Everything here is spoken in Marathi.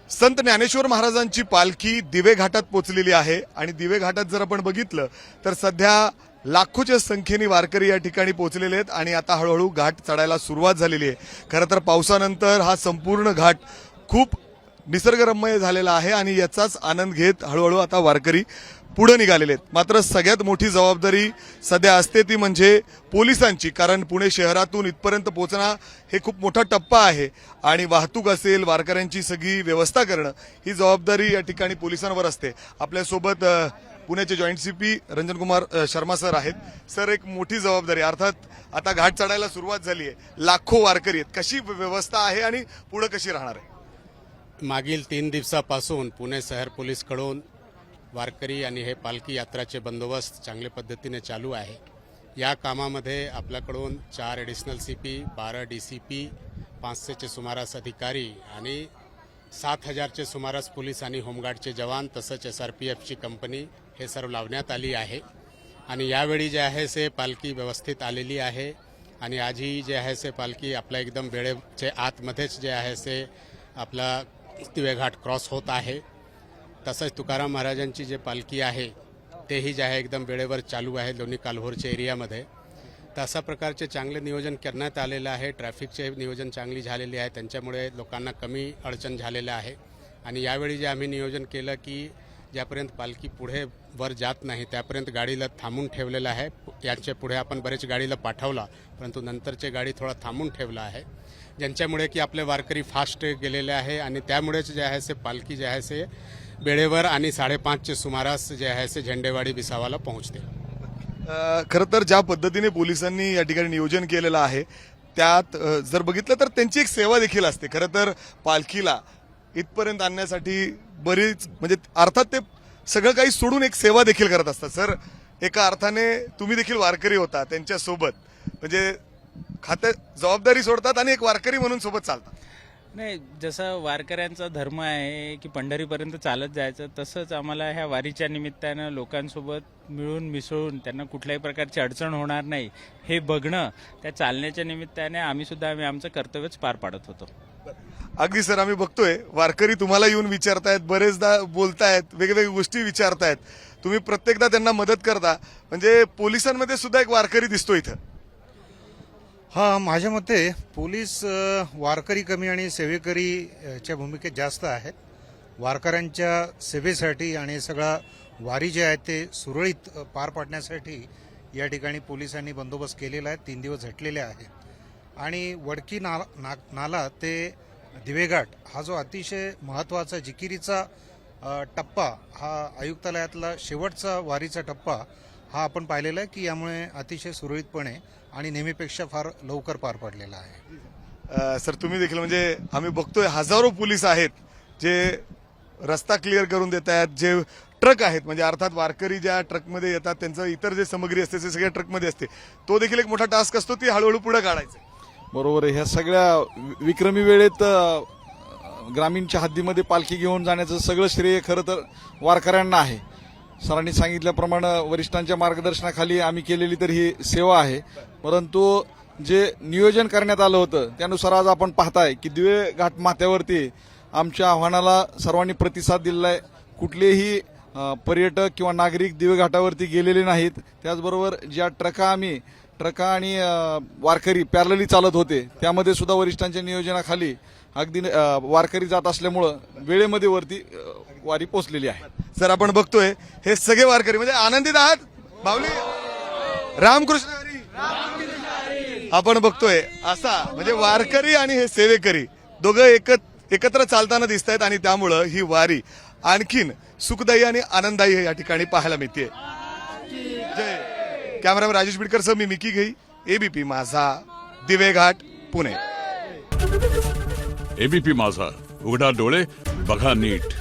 संत ज्ञानेश्वर महाराजांची पालखी दिवे घाटात पोहोचलेली आहे आणि दिवे घाटात जर आपण बघितलं तर सध्या लाखोच्या संख्येने वारकरी या ठिकाणी पोहोचलेले आहेत आणि आता हळूहळू घाट चढायला सुरुवात झालेली आहे। खरं तर पावसानंतर हा संपूर्ण घाट खूप निसर्गरम्य झालेला आहे आणि याचाच आनंद घेत हळूहळू आता वारकरी पुढे निघालेले आहेत। मात्र सगळ्यात मोठी जबाबदारी सध्या असते ती म्हणजे पोलिसांची, कारण पुणे शहरातून इथपर्यंत पोहोचणं हे खूप मोठा टप्पा आहे आणि वाहतूक असेल, वारकऱ्यांची सगळी व्यवस्था करणं ही जबाबदारी या ठिकाणी पोलिसांवर असते। आपल्यासोबत पुण्याचे joint CP Ranjan Kumar Sharma sir आहेत। सर, एक मोठी जबाबदारी, अर्थात आता घाट चढायला सुरुवात झाली आहे, लाखो वारकरी आहेत, कशी व्यवस्था आहे आणि पुढे कशी राहणार आहे? मागील 3 दिवसापासून पुणे शहर पोलीसकडून वारकरी आणि हे पालखी यात्राचे बंदोबस्त चांगल्या पद्धतीने चालू आहे। या कामामध्ये आपल्याकडून 4 ॲडिशनल सीपी, 12 डीसीपी, 500चे सुमारास अधिकारी आणि 7,000चे सुमारास पोलीस आणि होमगार्डचे जवान तसंच SRPFची कंपनी हे सर्व लावण्यात आली आहे। आणि यावेळी जे आहे से पालखी व्यवस्थित आलेली आहे आणि आजही जे आहे से पालखी आपल्या एकदम वेळेचे आतमध्येच जे आहे से आपला दिवे घाट क्रॉस होत आहे। तसंच तुकाराम महाराजांची जे पालखी आहे तेही जे आहे एकदम वेळेवर चालू आहे दोन्ही काल्होरच्या एरियामध्ये। तर अशा प्रकारचे चांगले नियोजन करण्यात आलेलं आहे। ट्रॅफिकचे नियोजन चांगली झालेली आहे, त्यांच्यामुळे लोकांना कमी अडचण झालेलं आहे। आणि यावेळी जे आम्ही नियोजन केलं की ज्यापर्यंत पालखी पुढे वर जात नाही त्यापर्यंत गाडीला थांबून ठेवलेलं आहे। यांच्या पुढे आपण बरेच गाडीला पाठवला, परंतु नंतरचे गाडी थोडा थांबून ठेवला आहे, ज्यांच्यामुळे की आपले वारकरी फास्ट गेलेले आहे आणि त्यामुळेच जे आहे से पालखी जे आहे से वेळेवर आणि 5:30चे सुमारास जे आहे से झेंडेवाडी विसावाला पोहोचते। खरं तर ज्या पद्धतीने पोलिसांनी या ठिकाणी नियोजन केलेलं आहे त्यात जर बघितलं तर त्यांची एक सेवा देखील असते। खरं तर पालखीला इथपर्यंत आणण्यासाठी बरीच म्हणजे अर्थात ते सगळं काही सोडून एक सेवा देखील करत असतात। सर, एका अर्थाने तुम्ही देखील वारकरी होता त्यांच्यासोबत, म्हणजे खाते जबाबदारी सोडतात आणि एक वारकरी म्हणून सोबत चालतात। नाही, जसं वारकऱ्यांचा धर्म आहे की पंढरीपर्यंत चालत जायचं, तसंच आम्हाला ह्या वारीच्या निमित्तानं लोकांसोबत मिळून मिसळून त्यांना कुठल्याही प्रकारची अडचण होणार नाही हे बघणं, त्या चालण्याच्या निमित्ताने आम्ही आमचं कर्तव्यच पार पाडत होतो। अगदी सर, आम्ही बघतोय वारकरी तुम्हाला येऊन विचारतायत, बरेचदा बोलतायत, वेगवेगळ्या गोष्टी विचारतायत, तुम्ही प्रत्येकदा त्यांना मदत करता, म्हणजे पोलिसांमध्ये सुद्धा एक वारकरी दिसतो इथं। हां, माझ्या मते पोलीस वारकरी कमी आणि सेवेकरीच्या भूमिकेत जास्त आहेत। वारकऱ्यांच्या सेवेसाठी आणि सगळा वारी जे आहे ते सुरळीत पार पाडण्यासाठी या ठिकाणी पोलिसांनी बंदोबस्त केलेला आहे। 3 दिवस झटलेले आहे आणि वडकी नाला ते दिवेघाट हा जो अतिशय महत्त्वाचा जिकिरीचा टप्पा, हा आयुक्तालयातला शेवटचा वारीचा टप्पा हा आपण पाहिलेला आहे की यामुळे अतिशय सुरळीतपणे आणि नेहमीपेक्षा फार लवकर पार पडलेला आहे। सर, तुम्ही देखील म्हणजे आम्ही बघतोय हजारो पोलीस आहेत जे रस्ता क्लिअर करून देत आहेत, जे ट्रक आहेत, म्हणजे अर्थात वारकरी ज्या ट्रकमध्ये येतात त्यांचं इतर जे सामग्री असते ते सगळ्या ट्रकमध्ये असते, तो देखील एक मोठा टास्क असतो, ती हळूहळू पुढे काढायचं। बरोबर आहे। ह्या सगळ्या विक्रमी वेळेत ग्रामीणच्या हद्दीमध्ये पालखी घेऊन जाण्याचं सगळं श्रेय खरं तर वारकऱ्यांना आहे। सरांनी सांगितल्याप्रमाणे वरिष्ठांच्या मार्गदर्शनाखाली आम्ही केलेली तर ही सेवा आहे, परंतु जे नियोजन करण्यात आलं होतं त्यानुसार आज आपण पाहताय की दिवे घाट माथ्यावरती आमच्या आव्हानाला सर्वांनी प्रतिसाद दिलेला आहे। कुठलेही पर्यटक किंवा नागरिक दिवे घाटावरती गेलेले नाहीत। त्याचबरोबर ज्या ट्रका आणि वारकरी पॅरलली चालत होते त्यामध्ये सुद्धा वरिष्ठांच्या नियोजनाखाली अगदी वारकरी जात असल्यामुळं वेळेमध्ये वरती वारी पोहोचलेली आहे। सर, आपण बघतोय हे सगळे वारकरी म्हणजे आनंदित आहात माऊली रामकृष्ण हरी। आपण बघतोय असा म्हणजे वारकरी आणि हे सेवेकरी दोघं एकत्र चालताना दिसत आहेत आणि त्यामुळं ही वारी आणखीन सुखदायी आणि आनंददायी या ठिकाणी पाहायला मिळते। जय कॅमेरामॅन राजेश बिडकर सह मी मिकी घेई, ABP माझा, दिवे घाट, पुणे। ABP माझा, उघडा डोळे बघा नीट।